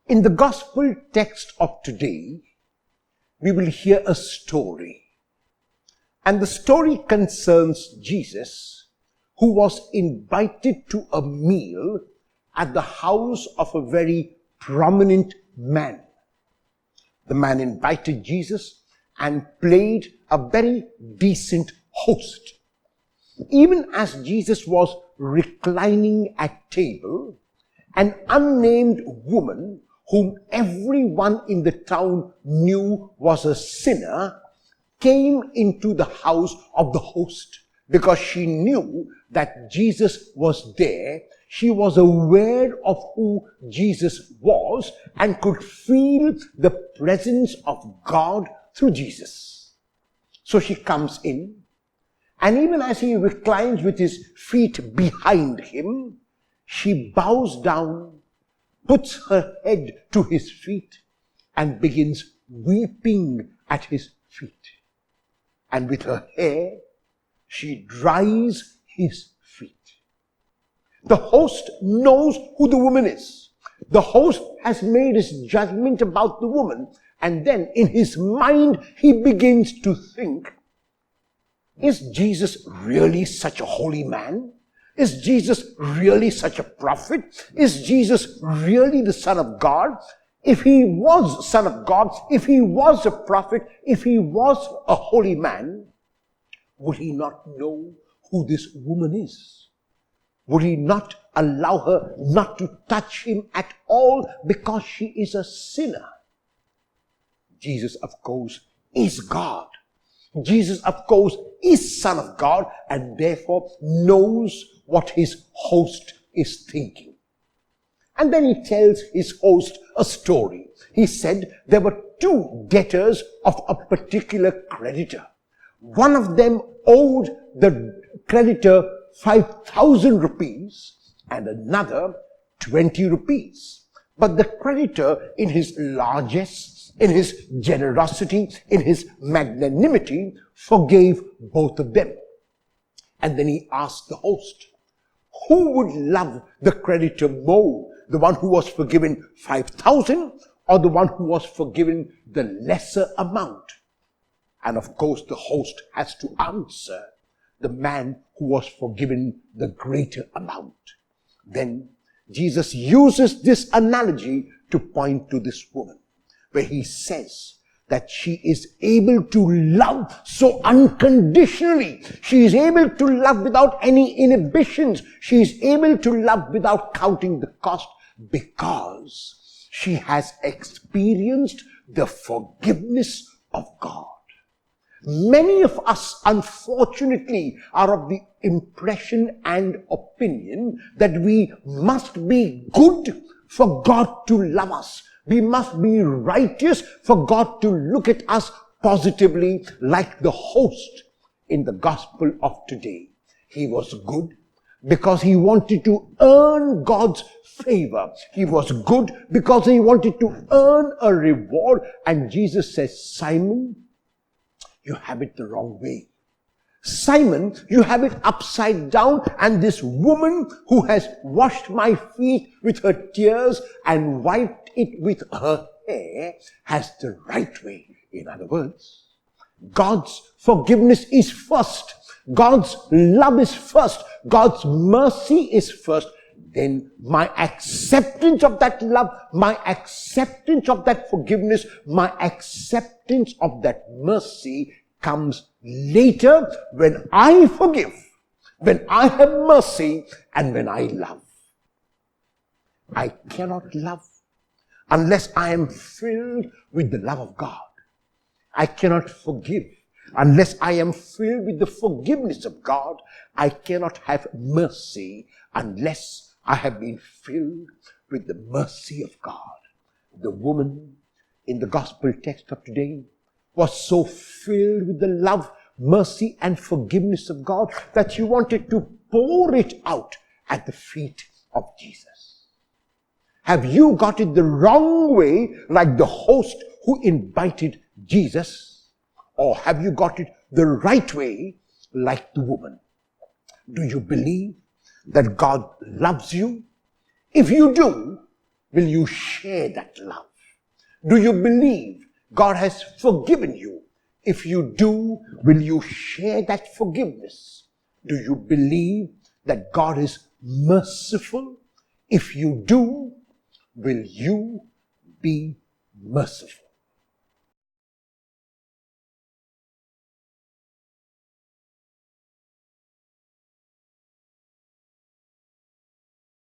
In the gospel text of today, we will hear a story. And the story concerns Jesus, who was invited to a meal at the house of a very prominent man. The man invited Jesus and played a very decent host. Even as Jesus was reclining at table, an unnamed woman whom everyone in the town knew was a sinner came into the house of the host because she knew that Jesus was there. She was aware of who Jesus was and could feel the presence of God through Jesus. So she comes in, and even as he reclines with his feet behind him, she bows down, puts her head to his feet, and begins weeping at his feet. And with her hair, she dries his feet. The host knows who the woman is. The host has made his judgment about the woman, and then in his mind he begins to think, is Jesus really such a holy man? Is Jesus really such a prophet? Is Jesus really the Son of God? If he was Son of God, if he was a prophet, if he was a holy man, would he not know who this woman is? Would he not allow her not to touch him at all because she is a sinner? Jesus, of course, is God. Jesus, of course, is Son of God, and therefore knows what his host is thinking. And then he tells his host a story. He said there were two debtors of a particular creditor. One of them owed the creditor 5,000 rupees and another 20 rupees. But the creditor, in his largesse, in his generosity, in his magnanimity, forgave both of them. And then he asked the host, who would love the creditor more? The one who was forgiven 5,000 or the one who was forgiven the lesser amount? And of course the host has to answer, the man who was forgiven the greater amount. Then Jesus uses this analogy to point to this woman, where he says that she is able to love so unconditionally. She is able to love without any inhibitions. She is able to love without counting the cost because she has experienced the forgiveness of God. Many of us, unfortunately, are of the impression and opinion that we must be good for God to love us. We must be righteous for God to look at us positively, like the host in the gospel of today. He was good because he wanted to earn God's favor. He was good because he wanted to earn a reward. And Jesus says, Simon, you have it the wrong way. Simon, you have it upside down, and this woman who has washed my feet with her tears and wiped it with her hair has the right way. In other words, God's forgiveness is first. God's love is first. God's mercy is first. Then my acceptance of that love, my acceptance of that forgiveness, my acceptance of that mercy comes later when I forgive, when I have mercy, and when I love. I cannot love unless I am filled with the love of God. I cannot forgive unless I am filled with the forgiveness of God. I cannot have mercy unless I have been filled with the mercy of God. The woman in the gospel text of today was so filled with the love, mercy, and forgiveness of God that she wanted to pour it out at the feet of Jesus. Have you got it the wrong way, like the host who invited Jesus? Or have you got it the right way, like the woman? Do you believe that God loves you? If you do, Will you share that love? Do you believe God has forgiven you? If you do, will you share that forgiveness? Do you believe that God is merciful? If you do, will you be merciful?